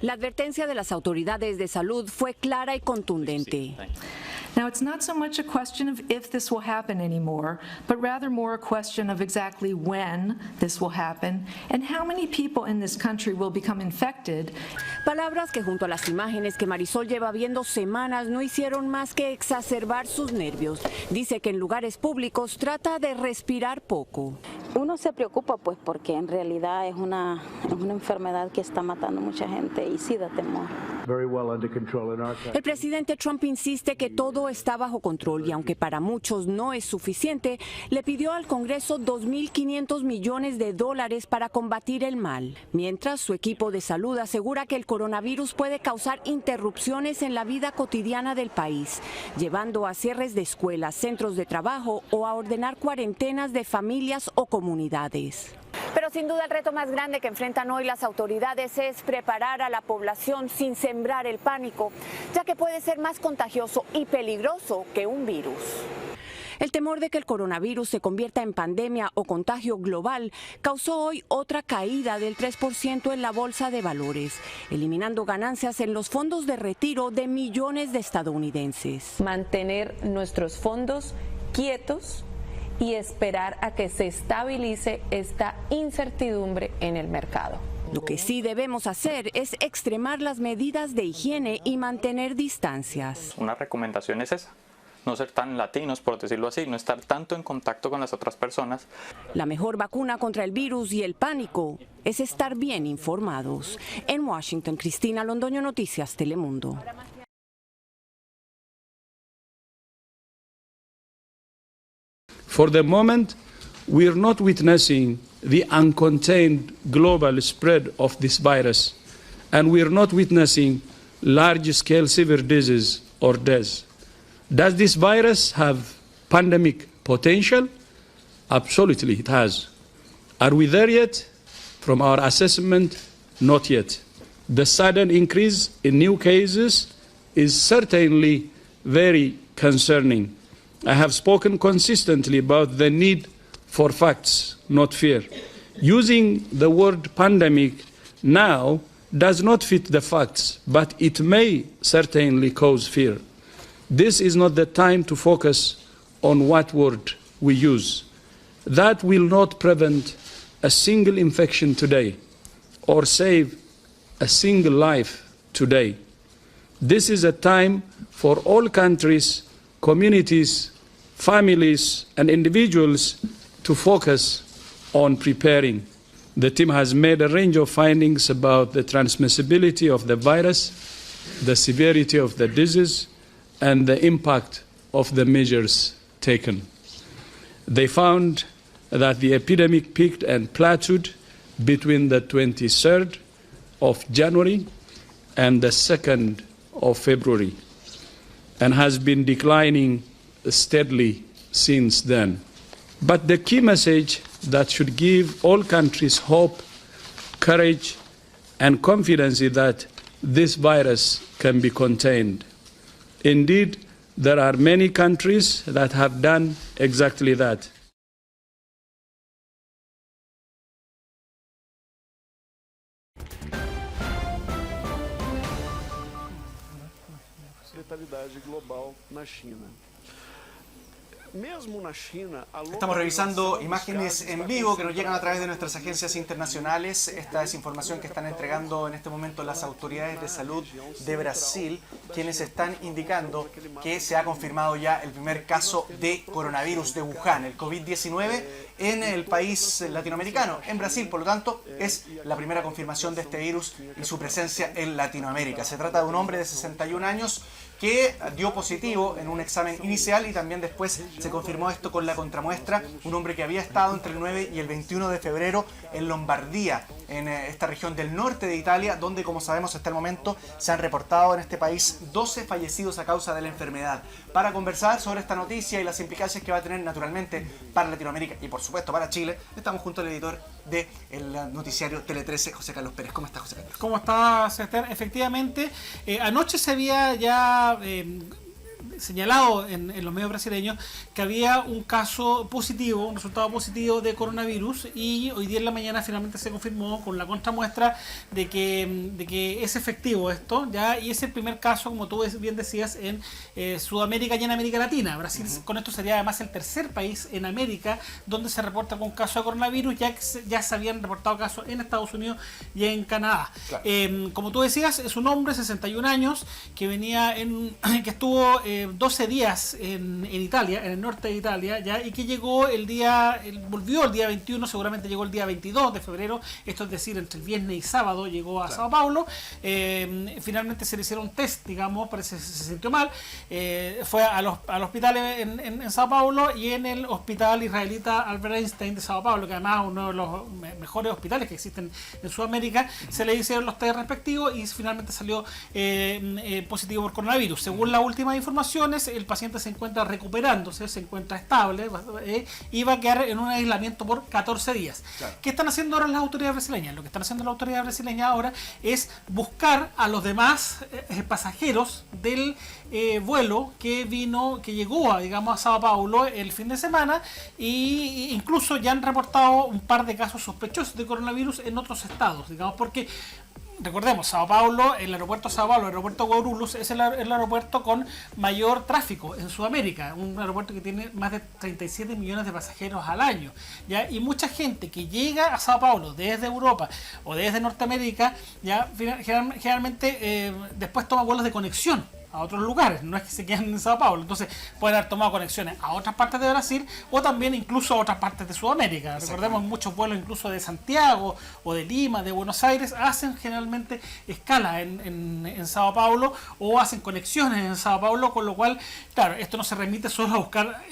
La advertencia de las autoridades de salud fue clara y contundente. Now, it's not so much a question of if this will happen anymore, but rather more a question of exactly when this will happen and how many people in this country will become infected. Palabras que junto a las imágenes que Marisol lleva viendo semanas no hicieron más que exacerbar sus nervios. Dice que en lugares públicos trata de respirar poco. Uno se preocupa pues porque en realidad es una enfermedad que está matando mucha gente y sí da temor. El presidente Trump insiste que todo está bajo control y aunque para muchos no es suficiente, le pidió al Congreso $2.500 millones para combatir el mal. Mientras, su equipo de salud asegura que el coronavirus puede causar interrupciones en la vida cotidiana del país, llevando a cierres de escuelas, centros de trabajo o a ordenar cuarentenas de familias o comunidades. Pero sin duda el reto más grande que enfrentan hoy las autoridades es preparar a la población sin sembrar el pánico, ya que puede ser más contagioso y peligroso que un virus. El temor de que el coronavirus se convierta en pandemia o contagio global causó hoy otra caída del 3% en la bolsa de valores, eliminando ganancias en los fondos de retiro de millones de estadounidenses. Mantener nuestros fondos quietos y esperar a que se estabilice esta incertidumbre en el mercado. Lo que sí debemos hacer es extremar las medidas de higiene y mantener distancias. Una recomendación es esa. No ser tan latinos, por decirlo así, no estar tanto en contacto con las otras personas. La mejor vacuna contra el virus y el pánico es estar bien informados. En Washington, Cristina Londoño, Noticias Telemundo. For the moment, we are not witnessing the uncontained global spread of this virus, and we are not witnessing large-scale severe disease or death. Does this virus have pandemic potential? Absolutely, it has. Are we there yet? From our assessment, not yet. The sudden increase in new cases is certainly very concerning. I have spoken consistently about the need for facts, not fear. Using the word pandemic now does not fit the facts, but it may certainly cause fear. This is not the time to focus on what word we use. That will not prevent a single infection today or save a single life today. This is a time for all countries, communities, families and individuals to focus on preparing. The team has made a range of findings about the transmissibility of the virus, the severity of the disease, and the impact of the measures taken. They found that the epidemic peaked and plateaued between the 23rd of January and the 2nd of February and has been declining steadily since then. But the key message that should give all countries hope, courage, and confidence is that this virus can be contained. Indeed, there are many countries that have done exactly that. Letalidade global na China. Estamos revisando imágenes en vivo que nos llegan a través de nuestras agencias internacionales. Esta es información que están entregando en este momento las autoridades de salud de Brasil, quienes están indicando que se ha confirmado ya el primer caso de coronavirus de Wuhan, el COVID-19, en el país latinoamericano, en Brasil. Por lo tanto, es la primera confirmación de este virus y su presencia en Latinoamérica. Se trata de un hombre de 61 años que dio positivo en un examen inicial y también después se confirmó esto con la contramuestra, un hombre que había estado entre el 9 y el 21 de febrero en Lombardía, en esta región del norte de Italia, donde, como sabemos, hasta el momento se han reportado en este país 12 fallecidos a causa de la enfermedad. Para conversar sobre esta noticia y las implicancias que va a tener naturalmente para Latinoamérica y por supuesto para Chile, estamos junto al editor del noticiario Tele 13, José Carlos Pérez. ¿Cómo estás, José Carlos? ¿Cómo estás, Sebastián? Efectivamente, anoche se había ya señalado en los medios brasileños que había un caso positivo, un resultado positivo de coronavirus, y hoy día en la mañana finalmente se confirmó con la contramuestra de que es efectivo esto, ¿ya? Y es el primer caso, como tú bien decías, en Sudamérica y en América Latina. Brasil con esto sería además el tercer país en América donde se reporta con caso de coronavirus, ya se habían reportado casos en Estados Unidos y en Canadá. Claro. Como tú decías, es un hombre, 61 años, que venía que estuvo 12 días en Italia, en el norte de Italia, ¿ya? Y que llegó volvió el día 21, seguramente llegó el día 22 de febrero, esto es decir, entre el viernes y sábado llegó a Sao Paulo. Finalmente se le hicieron un test, digamos, parece que se sintió mal, fue al hospital en Sao Paulo, y en el hospital israelita Albert Einstein de Sao Paulo, que además es uno de los mejores hospitales que existen en Sudamérica, se le hicieron los test respectivos y finalmente salió positivo por coronavirus. Según las últimas informaciones, el paciente se encuentra recuperándose, se encuentra estable, y va a quedar en un aislamiento por 14 días. Claro. ¿Qué están haciendo ahora las autoridades brasileñas? Lo que están haciendo las autoridades brasileñas ahora es buscar a los demás pasajeros del vuelo que llegó digamos, a Sao Paulo el fin de semana, e incluso ya han reportado un par de casos sospechosos de coronavirus en otros estados, digamos, porque recordemos, Sao Paulo, el aeropuerto de Sao Paulo, el aeropuerto Guarulhos, es el aeropuerto con mayor tráfico en Sudamérica, un aeropuerto que tiene más de 37 millones de pasajeros al año, ¿ya? Y mucha gente que llega a Sao Paulo desde Europa o desde Norteamérica, ya generalmente después toma vuelos de conexión a otros lugares, no es que se queden en Sao Paulo, entonces pueden haber tomado conexiones a otras partes de Brasil o también incluso a otras partes de Sudamérica. Recordemos, muchos vuelos incluso de Santiago o de Lima, de Buenos Aires, hacen generalmente escala en Sao Paulo o hacen conexiones en Sao Paulo, con lo cual, claro, esto no se remite solo a buscar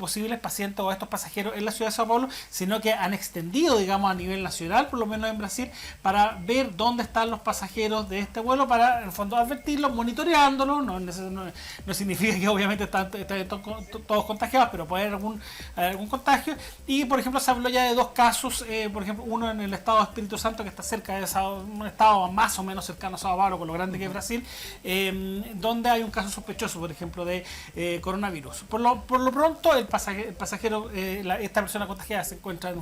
posibles pacientes o estos pasajeros en la ciudad de Sao Paulo, sino que han extendido, digamos, a nivel nacional, por lo menos en Brasil, para ver dónde están los pasajeros de este vuelo, para en el fondo advertirlos, monitoreándolos. No significa que obviamente están todos contagiados, pero puede haber algún contagio. Y por ejemplo se habló ya de dos casos, por ejemplo uno en el estado de Espíritu Santo, que está cerca de un estado más o menos cercano a Sao Paulo, con lo grande que es Brasil, donde hay un caso sospechoso, por ejemplo, de coronavirus. Por lo pronto el pasajero, esta persona contagiada se encuentra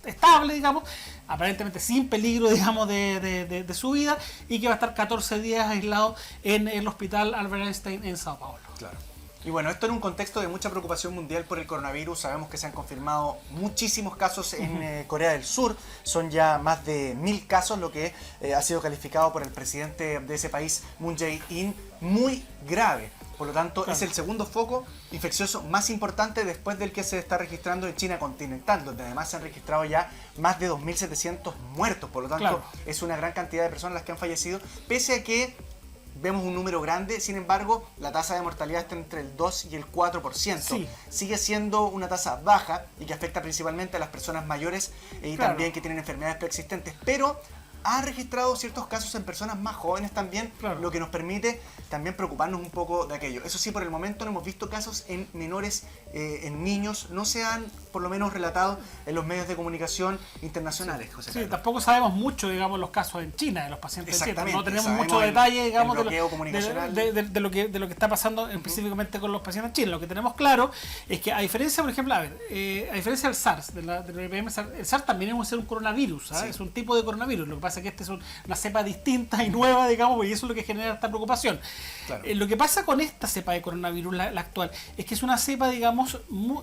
estable, digamos, aparentemente sin peligro, digamos, de su vida, y que va a estar 14 días aislado en el hospital Albert Einstein en Sao Paulo. Claro. Y bueno, esto en un contexto de mucha preocupación mundial por el coronavirus. Sabemos que se han confirmado muchísimos casos en Corea del Sur. Son ya más de 1000 casos, lo que ha sido calificado por el presidente de ese país, Moon Jae-in, muy grave. Por lo tanto, claro, es el segundo foco infeccioso más importante después del que se está registrando en China continental, donde además se han registrado ya más de 2.700 muertos. Por lo tanto, claro, es una gran cantidad de personas las que han fallecido, pese a que vemos un número grande. Sin embargo, la tasa de mortalidad está entre el 2 y el 4%. Sí. Sigue siendo una tasa baja y que afecta principalmente a las personas mayores y claro, también que tienen enfermedades preexistentes, pero ha registrado ciertos casos en personas más jóvenes también, claro, lo que nos permite también preocuparnos un poco de aquello. Eso sí, por el momento no hemos visto casos en menores, en niños, no se han por lo menos relatado en los medios de comunicación internacionales. José Carlos. Sí, tampoco sabemos mucho, digamos, los casos en China, de los pacientes en China. No tenemos mucho detalle, digamos, de lo que está pasando específicamente con los pacientes en China. Lo que tenemos claro es que, a diferencia, por ejemplo, a diferencia del SARS, del EPM, el SARS también es un coronavirus, ¿sabes? Sí. Es un tipo de coronavirus. Lo que pasa es que esta es una cepa distinta y nueva, digamos, y eso es lo que genera esta preocupación. Claro. Lo que pasa con esta cepa de coronavirus, la actual, es que es una cepa, digamos,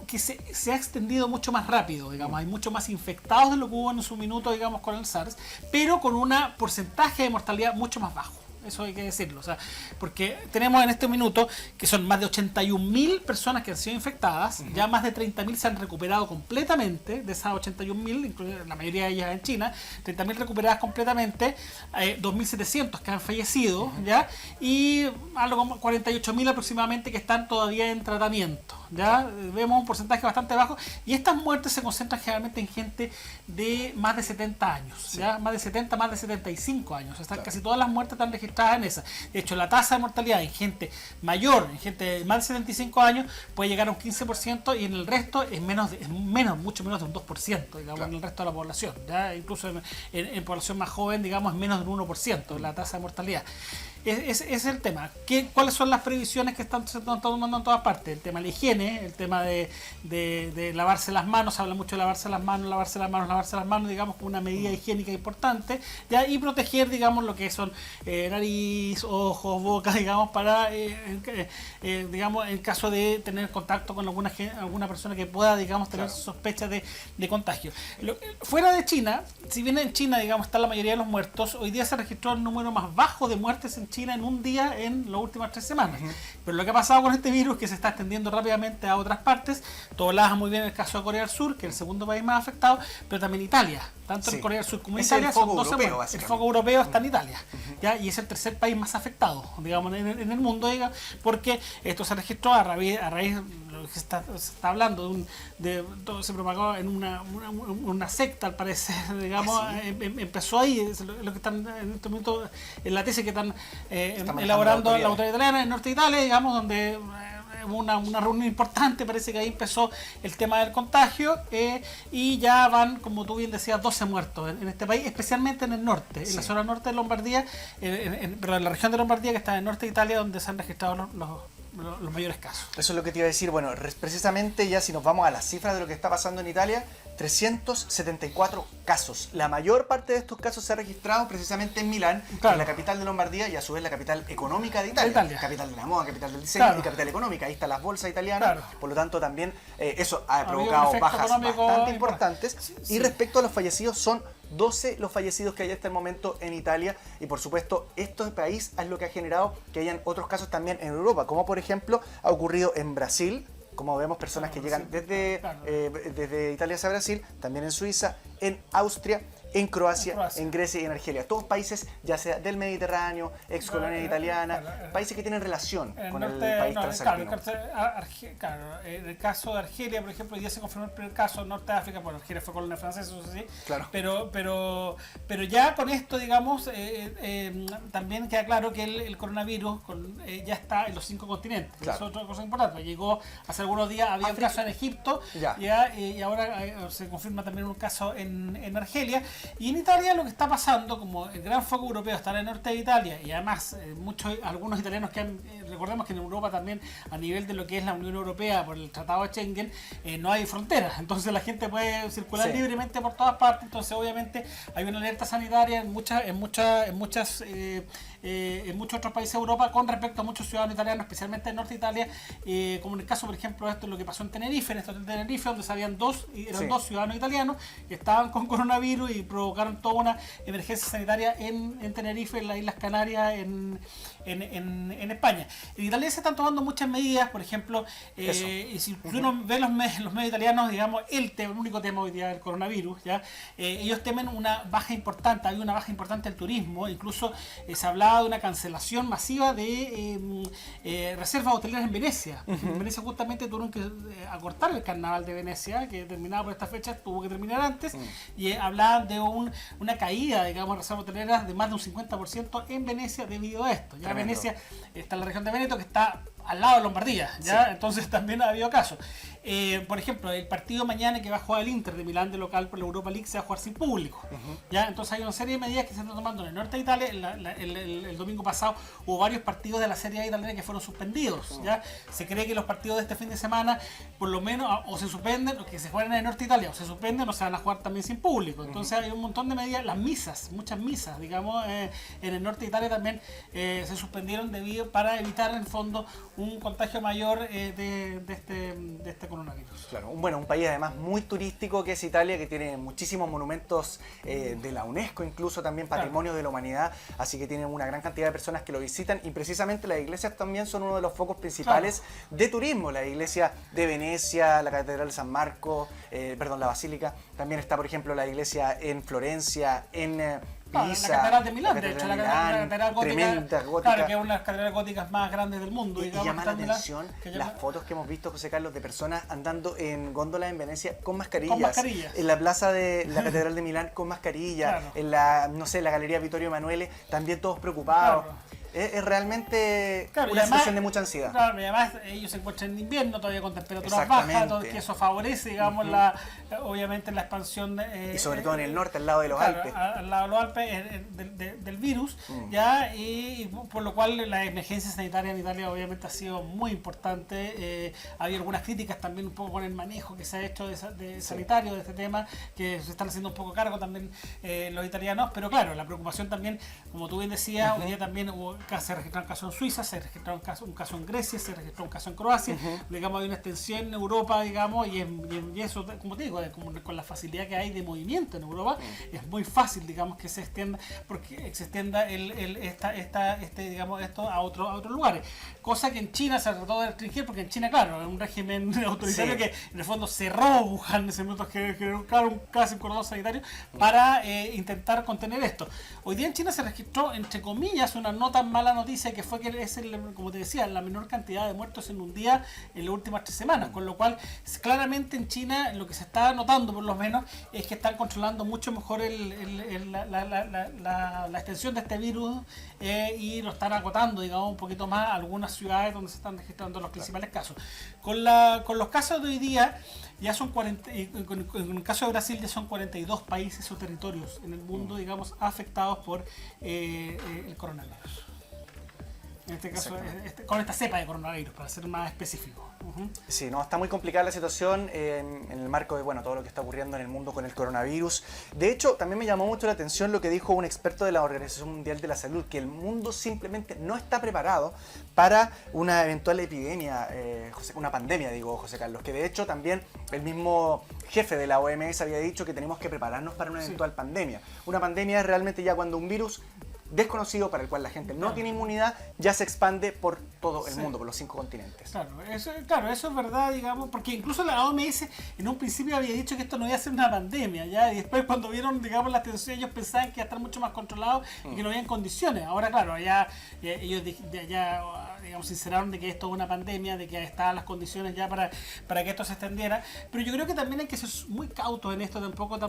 que se ha extendido mucho más rápido, digamos, hay mucho más infectados de lo que hubo en su minuto, digamos, con el SARS, pero con un porcentaje de mortalidad mucho más bajo. Eso hay que decirlo, o sea, porque tenemos en este minuto que son más de 81.000 personas que han sido infectadas, ya más de 30.000 se han recuperado completamente, de esas 81.000, la mayoría de ellas en China, 30.000 recuperadas completamente, 2.700 que han fallecido, ¿ya? Y algo como 48.000 aproximadamente que están todavía en tratamiento, ¿ya? Vemos un porcentaje bastante bajo, y estas muertes se concentran generalmente en gente de más de 70 años, ¿ya? Más de 70, más de 75 años, o sea, claro, casi todas las muertes están registradas en esa. De hecho, la tasa de mortalidad en gente mayor, en gente de más de 75 años, puede llegar a un 15%, y en el resto es mucho menos de un 2%, digamos, claro, en el resto de la población. ¿Ya? Incluso en población más joven, digamos, es menos de un 1% la tasa de mortalidad. ese es el tema. ¿Cuáles son las previsiones que se están tomando en todas partes? El tema de la higiene, el tema de lavarse las manos, se habla mucho de lavarse las manos, digamos, como una medida higiénica importante, ¿ya? Y proteger, digamos, lo que son nariz, ojos, boca, digamos, para, digamos, en caso de tener contacto con alguna persona que pueda, digamos, tener sospecha de contagio. Fuera de China, si bien en China, digamos, está la mayoría de los muertos, hoy día se registró el número más bajo de muertes en China en un día en las últimas 3 semanas. Pero lo que ha pasado con este virus, que se está extendiendo rápidamente a otras partes, tú hablabas muy bien el caso de Corea del Sur, que es el segundo país más afectado, pero también Italia. Tanto en Corea del Sur como en Italia son 12 muertes. El foco europeo está en Italia, ¿ya? Y es el tercer país más afectado, digamos, en el mundo, digamos, porque esto se registró a raíz de lo que se está hablando, todo se propagó en una secta, al parecer, digamos, empezó ahí, es lo que están en este momento, en la tesis que están elaborando la autoridad italiana en el norte de Italia, digamos, donde hubo una reunión importante, parece que ahí empezó el tema del contagio, y ya van, como tú bien decías, 12 muertos en este país, especialmente en el norte, en la zona norte de Lombardía, pero en la región de Lombardía, que está en el norte de Italia, donde se han registrado los mayores casos. Eso es lo que te iba a decir. Bueno, precisamente ya si nos vamos a las cifras de lo que está pasando en Italia, 374 casos. La mayor parte de estos casos se ha registrado precisamente en Milán, que es la capital de Lombardía y a su vez la capital económica de Italia. Capital de la moda, capital del diseño y capital económica. Ahí están las bolsas italianas. Por lo tanto, también eso ha provocado bajas bastante importantes. Y respecto a los fallecidos, son 12 los fallecidos que hay hasta el momento en Italia, y por supuesto este país es lo que ha generado que hayan otros casos también en Europa, como por ejemplo ha ocurrido en Brasil, como vemos personas que llegan desde Italia hacia Brasil, también en Suiza, en Austria, en Croacia, en Grecia y en Argelia. Todos países, ya sea del Mediterráneo, ex colonia italiana, países que tienen relación con el país transalpino. En el caso de Argelia, por ejemplo, hoy día se confirmó el primer caso en Norte de África. Bueno, Argelia fue colonia francesa, eso sí. Pero ya con esto, digamos, también queda claro que el coronavirus ya está en los 5 continentes. Eso es otra cosa importante. Llegó hace algunos días, había un caso en Egipto, y ahora se confirma también un caso en Argelia. Y en Italia lo que está pasando, como el gran foco europeo está en el norte de Italia, y además algunos italianos que recordemos que en Europa también, a nivel de lo que es la Unión Europea por el Tratado de Schengen, no hay fronteras, entonces la gente puede circular libremente por todas partes. Entonces obviamente hay una alerta sanitaria en muchos otros países de Europa con respecto a muchos ciudadanos italianos, especialmente en el norte de Italia, como en el caso, por ejemplo, esto es lo que pasó en Tenerife, donde eran dos ciudadanos italianos que estaban con coronavirus y provocaron toda una emergencia sanitaria en Tenerife, en las Islas Canarias, en España. En Italia se están tomando muchas medidas, por ejemplo, y si uno ve los medios italianos, digamos, el único tema hoy día del coronavirus, ¿ya? Ellos temen una baja importante, hay una baja importante del turismo, incluso se hablaba de una cancelación masiva de reservas hoteleras en Venecia. En Venecia justamente tuvieron que acortar el carnaval de Venecia, que terminaba por esta fecha, tuvo que terminar antes, y hablaban de una caída, digamos, de reservas hoteleras de más de un 50% en Venecia debido a esto. Ya Venecia está en la región de Veneto, que está al lado de Lombardía, ¿ya? Entonces también ha habido casos. Por ejemplo, el partido mañana que va a jugar el Inter de Milán de local por la Europa League se va a jugar sin público, ¿ya? Entonces hay una serie de medidas que se están tomando en el norte de Italia. El domingo pasado hubo varios partidos de la Serie A italiana que fueron suspendidos, ¿ya? Se cree que los partidos de este fin de semana por lo menos o se suspenden, o que se juegan en el norte de Italia, o se suspenden o se van a jugar también sin público. Entonces hay un montón de medidas. Las misas, muchas misas, digamos, en el norte de Italia también se suspendieron para evitar en el fondo un contagio mayor de este coronavirus. Claro, un país además muy turístico que es Italia, que tiene muchísimos monumentos de la UNESCO, incluso también patrimonio de la humanidad, así que tiene una gran cantidad de personas que lo visitan, y precisamente las iglesias también son uno de los focos principales de turismo. La iglesia de Venecia, la Catedral de San Marcos, la Basílica, también está por ejemplo la iglesia en Florencia, en Pisa, la Catedral de Milán, de hecho, la Catedral gótica, tremenda gótica. Claro, que es una de las catedrales góticas más grandes del mundo. Y llama la atención las fotos que hemos visto, José Carlos, de personas andando en góndolas en Venecia con mascarillas. En la plaza de la Catedral de Milán con mascarilla. En la Galería Vittorio Emanuele también todos preocupados. es realmente Claro, una además, situación de mucha ansiedad. Claro, y además ellos se encuentran en invierno todavía con temperaturas bajas, que eso favorece, digamos, obviamente la expansión. Y sobre todo en el norte, al lado de los Alpes. Al lado de los Alpes del virus, ya, y por lo cual la emergencia sanitaria en Italia obviamente ha sido muy importante. Había algunas críticas también un poco con el manejo que se ha hecho sanitario de este tema, que se están haciendo un poco cargo también los italianos, pero claro, la preocupación también, como tú bien decías, hoy día también se registraron casos en Suiza, se registró un caso en Grecia, se registró un caso en Croacia, digamos, hay una extensión en Europa, digamos, y eso, como te digo, con la facilidad que hay de movimiento en Europa, es muy fácil, digamos, que se extienda, porque se extienda digamos, esto a otros lugares, cosa que en China se trató de restringir, porque en China, claro, es un régimen autoritario que en el fondo cerró Wuhan en ese momento, que casi un cordón sanitario para intentar contener esto. Hoy día en China se registró, entre comillas, una no tan mala noticia, que fue que es, como te decía, la menor cantidad de muertos en un día en las últimas 3 semanas, con lo cual claramente en China lo que se está notando por lo menos es que están controlando mucho mejor la extensión de este virus, y lo están acotando, digamos, un poquito más a algunas ciudades donde se están registrando los principales casos. Con los casos de hoy día ya son 40, en el caso de Brasil ya son 42 países o territorios en el mundo, digamos, afectados por el coronavirus. En este caso, con esta cepa de coronavirus, para ser más específico. Sí, no, está muy complicada la situación en el marco de todo lo que está ocurriendo en el mundo con el coronavirus. De hecho, también me llamó mucho la atención lo que dijo un experto de la Organización Mundial de la Salud, que el mundo simplemente no está preparado para una eventual epidemia, una pandemia, digo, José Carlos, que de hecho también el mismo jefe de la OMS había dicho que tenemos que prepararnos para una eventual pandemia. Una pandemia es realmente ya cuando un virus desconocido, para el cual la gente no tiene inmunidad, ya se expande por todo el mundo, por los 5 continentes. Claro, eso es verdad, digamos, porque incluso la OMS en un principio había dicho que esto no iba a ser una pandemia, ¿ya? Y después cuando vieron, digamos, la tensión, ellos pensaban que iba a estar mucho más controlado y que no habían condiciones. Ahora, claro, ellos digamos, sinceraron de que esto es una pandemia, de que estaban las condiciones ya para que esto se extendiera, pero yo creo que también hay que ser muy cautos en esto, tampoco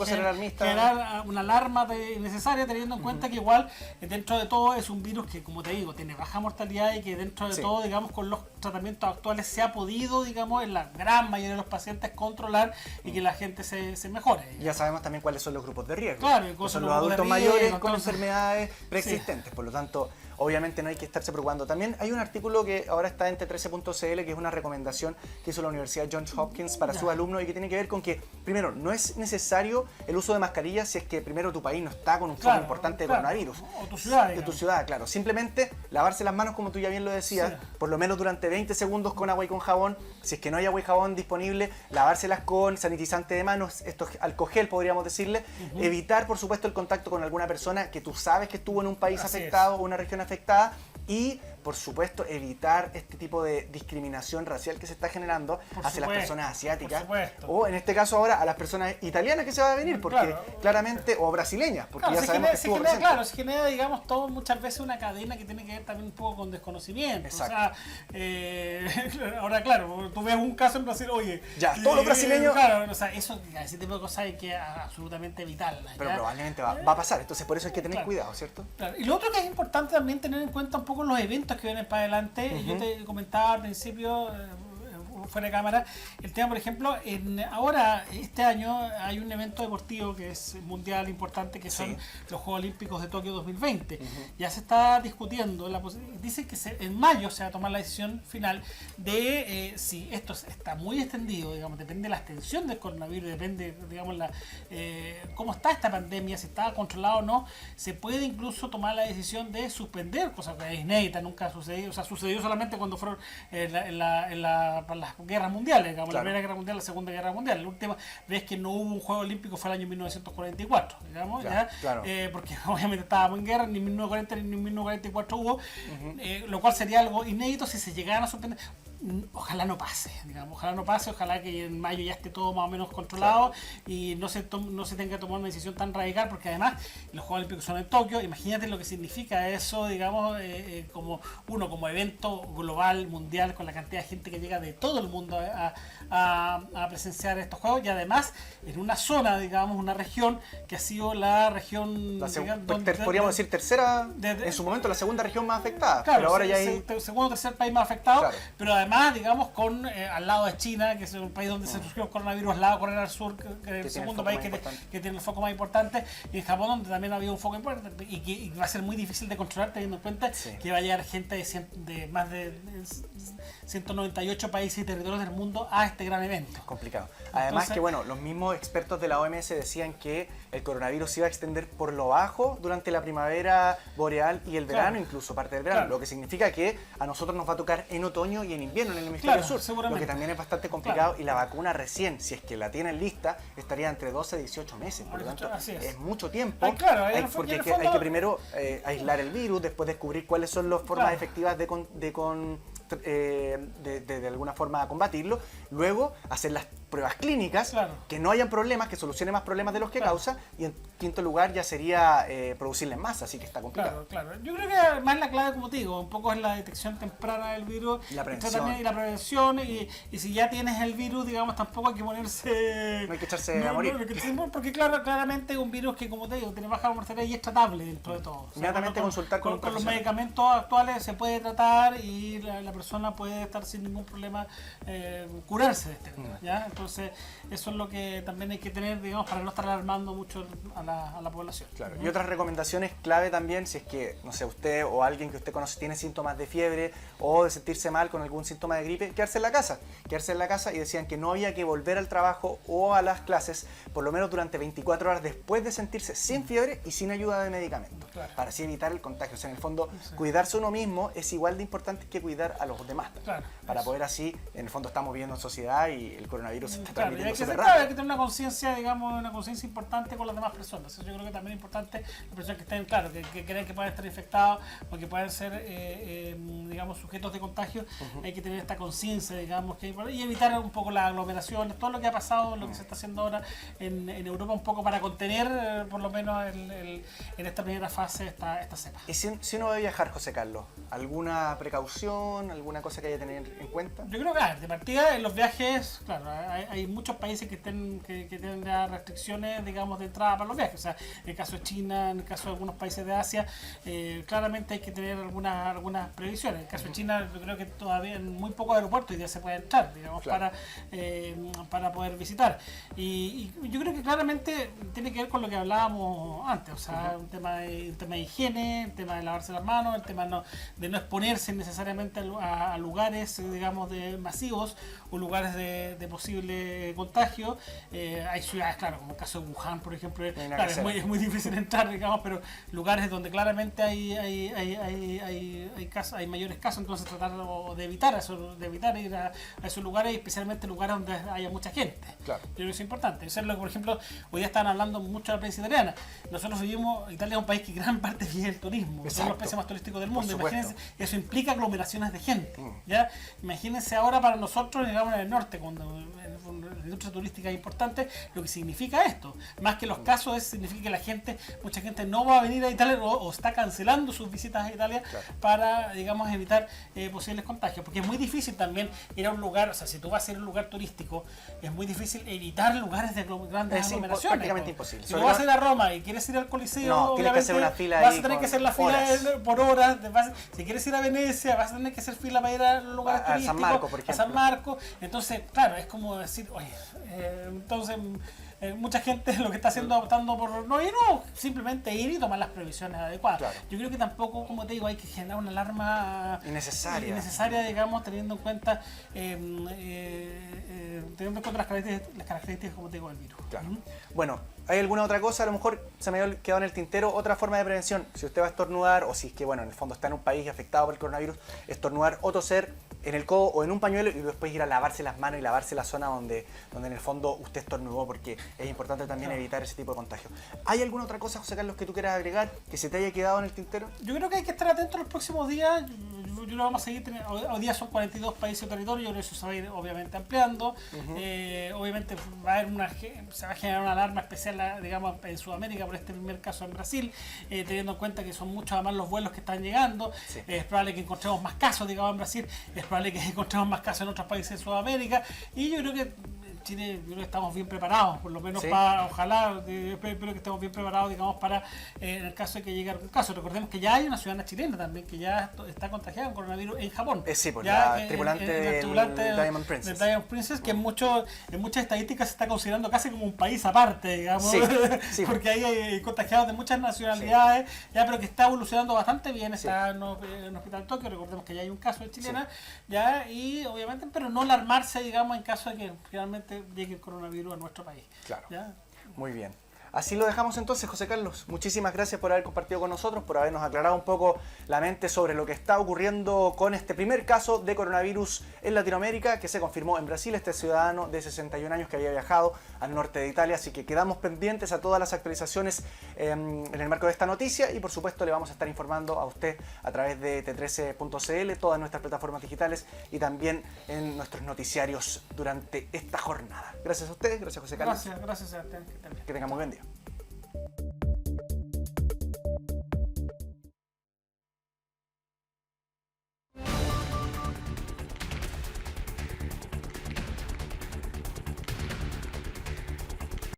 ser alarmista, generar una alarma necesaria, teniendo en cuenta que igual dentro de todo es un virus que, como te digo, tiene baja mortalidad y que dentro de todo, digamos, con los tratamientos actuales se ha podido, digamos, en la gran mayoría de los pacientes controlar y que la gente se mejore. Ya sabemos también cuáles son los grupos de riesgo. Claro, son los adultos mayores con enfermedades preexistentes, por lo tanto, obviamente no hay que estarse preocupando. También hay un artículo que ahora está en T13.cl, que es una recomendación que hizo la Universidad Johns Hopkins para sus alumnos y que tiene que ver con que, primero, no es necesario el uso de mascarillas si es que primero tu país no está con un foco importante de coronavirus. O tu ciudad. De tu ciudad, claro. Simplemente lavarse las manos, como tú ya bien lo decías, por lo menos durante 20 segundos con agua y con jabón. Si es que no hay agua y jabón disponible, lavárselas con sanitizante de manos, esto es alcohol gel, podríamos decirle. Evitar, por supuesto, el contacto con alguna persona que tú sabes que estuvo en un país afectado o una región afectada, y por supuesto evitar este tipo de discriminación racial que se está generando hacia las personas asiáticas, o en este caso ahora a las personas italianas que se va a venir, porque claramente, o brasileñas, porque ya sabemos que estuvo presente. Claro, se genera, digamos, todo muchas veces una cadena que tiene que ver también un poco con desconocimiento. Exacto. O sea, ahora claro, tú ves un caso en Brasil, oye, ya, todos los brasileños... Claro, o sea, ese tipo de cosas hay que absolutamente evitarlas. Pero probablemente va a pasar, entonces por eso hay que tener cuidado, ¿cierto? Claro. Y lo otro que es importante también tener en cuenta un poco los eventos que vienen para adelante. Yo te comentaba al principio, fuera de cámara, el tema, por ejemplo, ahora, este año, hay un evento deportivo que es mundial importante, que son los Juegos Olímpicos de Tokio 2020. Ya se está discutiendo, dice que en mayo se va a tomar la decisión final de si esto está muy extendido, digamos, depende de la extensión del coronavirus, depende, digamos, cómo está esta pandemia, si está controlado o no, se puede incluso tomar la decisión de suspender, cosa que es inédita, nunca ha sucedido, o sea, sucedió solamente cuando fueron para las guerras mundiales, digamos, la Primera Guerra Mundial, la Segunda Guerra Mundial. La última vez que no hubo un Juego Olímpico fue el año 1944, digamos, porque obviamente estábamos en guerra, ni en 1940 ni en 1944 hubo, lo cual sería algo inédito si se llegaran a suspender. ojalá no pase, digamos, ojalá que en mayo ya esté todo más o menos controlado y no se tenga que tomar una decisión tan radical, porque además los Juegos Olímpicos son en Tokio. Imagínate lo que significa eso, digamos, como evento global, mundial, con la cantidad de gente que llega de todo el mundo a presenciar estos Juegos, y además en una zona, digamos, una región que ha sido la región, podríamos decir tercera, en su momento la segunda región más afectada, claro, pero ahora ya hay... segundo o tercer país más afectado, claro. Pero además, digamos, al lado de China, que es el país donde se surgió el coronavirus, al lado de Corea del Sur, que es el segundo país que tiene el foco más importante, y en Japón, donde también ha habido un foco importante, y que va a ser muy difícil de controlar, teniendo en cuenta que va a llegar gente de más de 198 países y territorios del mundo a este gran evento. Es complicado. Además que, bueno, los mismos expertos de la OMS decían que el coronavirus se iba a extender por lo bajo durante la primavera boreal y el verano, incluso parte del verano, lo que significa que a nosotros nos va a tocar en otoño y en invierno en el hemisferio sur, lo que también es bastante complicado, y la vacuna recién, si es que la tienen lista, estaría entre 12 y 18 meses, por lo tanto es mucho tiempo, porque hay que primero aislar el virus, después descubrir cuáles son las formas efectivas de alguna forma combatirlo, luego hacer las pruebas clínicas, que no hayan problemas, que solucione más problemas de los que causa, y en quinto lugar ya sería producirla en masa, así que está complicado. Claro. Yo creo que además la clave, como te digo, un poco es la detección temprana del virus, la prevención, y si ya tienes el virus, digamos, tampoco hay que ponerse... No hay que echarse a morir. Porque claramente es un virus que, como te digo, tiene baja mortalidad y es tratable dentro de todo. Inmediatamente consultar con los medicamentos actuales se puede tratar y la persona puede estar sin ningún problema curarse de este virus, ¿ya? Entonces, eso es lo que también hay que tener, digamos, para no estar alarmando mucho a la población. Claro. Y otras recomendaciones clave también, si es que, no sé, usted o alguien que usted conoce tiene síntomas de fiebre o de sentirse mal con algún síntoma de gripe, quedarse en la casa, y decían que no había que volver al trabajo o a las clases por lo menos durante 24 horas después de sentirse sin fiebre y sin ayuda de medicamentos, para así evitar el contagio. O sea, en el fondo, cuidarse uno mismo es igual de importante que cuidar a los demás, para poder así, en el fondo estamos viviendo en sociedad y el coronavirus se está transmitiendo súper rápido. Hay que tener una conciencia, digamos, una conciencia importante con las demás personas. Eso yo creo que también es importante, las personas que estén, que creen que pueden estar infectados o que pueden ser, digamos, sujetos de contagio, hay que tener esta conciencia, digamos, y evitar un poco las aglomeraciones, todo lo que ha pasado, lo que se está haciendo ahora en Europa, un poco para contener, por lo menos en esta primera fase, esta cepa. Y si uno va a viajar, José Carlos, ¿alguna precaución, alguna cosa que haya que tener en cuenta? Yo creo que de partida en los viajes, claro, hay muchos países que tienen ya restricciones, digamos, de entrada para los viajes. O sea, en el caso de China, en el caso de algunos países de Asia, claramente hay que tener algunas previsiones. En el caso de China, yo creo que todavía en muy pocos aeropuertos ya se puede entrar, digamos, para poder visitar. Y yo creo que claramente tiene que ver con lo que hablábamos antes, o sea, un tema de higiene, un tema de lavarse las manos, el tema de no exponerse necesariamente a lugares, digamos, masivos o lugares de posible contagio. Hay ciudades, claro, como el caso de Wuhan, por ejemplo, es muy difícil entrar, digamos, pero lugares donde claramente hay mayores casos, entonces tratar de evitar ir a esos lugares, y especialmente lugares donde haya mucha gente. Yo creo que es importante. Eso es lo que, por ejemplo, hoy día están hablando mucho de la prensa italiana. Nosotros Italia es un país que gran parte vive del turismo, es uno de los países más turísticos del mundo. Imagínense, eso implica aglomeraciones de gente. ¿Ya? Imagínense ahora para nosotros, digamos, en el norte, cuando la industria turística es importante, lo que significa esto. Más que los casos, significa que mucha gente no va a venir a Italia o está cancelando sus visitas a Italia para, digamos, evitar posibles contagios. Porque es muy difícil también ir a un lugar, o sea, si tú vas a ir a un lugar turístico, es muy difícil evitar lugares de grandes aglomeraciones. Prácticamente imposible. Si tú vas a ir a Roma y quieres ir al Coliseo, tienes que hacer una fila vas a tener que hacer la fila por horas. Si quieres ir a Venecia, vas a tener que hacer fila para ir a los lugares turísticos. San Marco, por ejemplo. A San Marco. Entonces, claro, es como decir, oye, entonces mucha gente lo que está haciendo optando por no ir, o simplemente ir y tomar las previsiones adecuadas. Yo creo que tampoco, como te digo, hay que generar una alarma innecesaria, digamos, teniendo en cuenta las características, como te digo, del virus. Bueno, ¿hay alguna otra cosa? A lo mejor se me había quedado en el tintero otra forma de prevención. Si usted va a estornudar, o si es que, bueno, en el fondo está en un país afectado por el coronavirus, estornudar o toser en el codo o en un pañuelo, y después ir a lavarse las manos y lavarse la zona donde en el fondo usted estornudó, porque es importante también evitar ese tipo de contagio. ¿Hay alguna otra cosa, José Carlos, que tú quieras agregar, que se te haya quedado en el tintero? Yo creo que hay que estar atentos los próximos días. creo que vamos a seguir teniendo, hoy día son 42 países o territorios, yo creo que eso se va a ir obviamente ampliando. Obviamente se va a generar una alarma especial, digamos, en Sudamérica por este primer caso en Brasil, teniendo en cuenta que son muchos además los vuelos que están llegando. Sí. Es probable que encontremos más casos, digamos, en Brasil, es probable que encontremos más casos en otros países de Sudamérica, y yo creo que Chile, yo creo que estamos bien preparados, por lo menos sí. para, ojalá, espero que estemos bien preparados, digamos, para en el caso de que llegue algún caso. Recordemos que ya hay una ciudadana chilena también que ya está contagiada con coronavirus en Japón. Sí, pues ya, la tripulante del Diamond Princess. Del Diamond Princess, que en muchas estadísticas se está considerando casi como un país aparte, digamos, sí, sí. porque ahí hay contagiados de muchas nacionalidades, sí. Ya, pero que está evolucionando bastante bien, está en el Hospital Tokio, recordemos que ya hay un caso de chilena, sí. Ya, y obviamente, pero no alarmarse, digamos, en caso de que finalmente llegue el coronavirus a nuestro país. Claro. ¿Ya? Muy bien. Así lo dejamos entonces, José Carlos. Muchísimas gracias por haber compartido con nosotros, por habernos aclarado un poco la mente sobre lo que está ocurriendo con este primer caso de coronavirus en Latinoamérica, que se confirmó en Brasil, este ciudadano de 61 años que había viajado al norte de Italia. Así que quedamos pendientes a todas las actualizaciones en el marco de esta noticia, y por supuesto le vamos a estar informando a usted a través de t13.cl, todas nuestras plataformas digitales y también en nuestros noticiarios durante esta jornada. Gracias a ustedes, gracias José Carlos. Gracias, Sebastián. Que tengan muy buen día.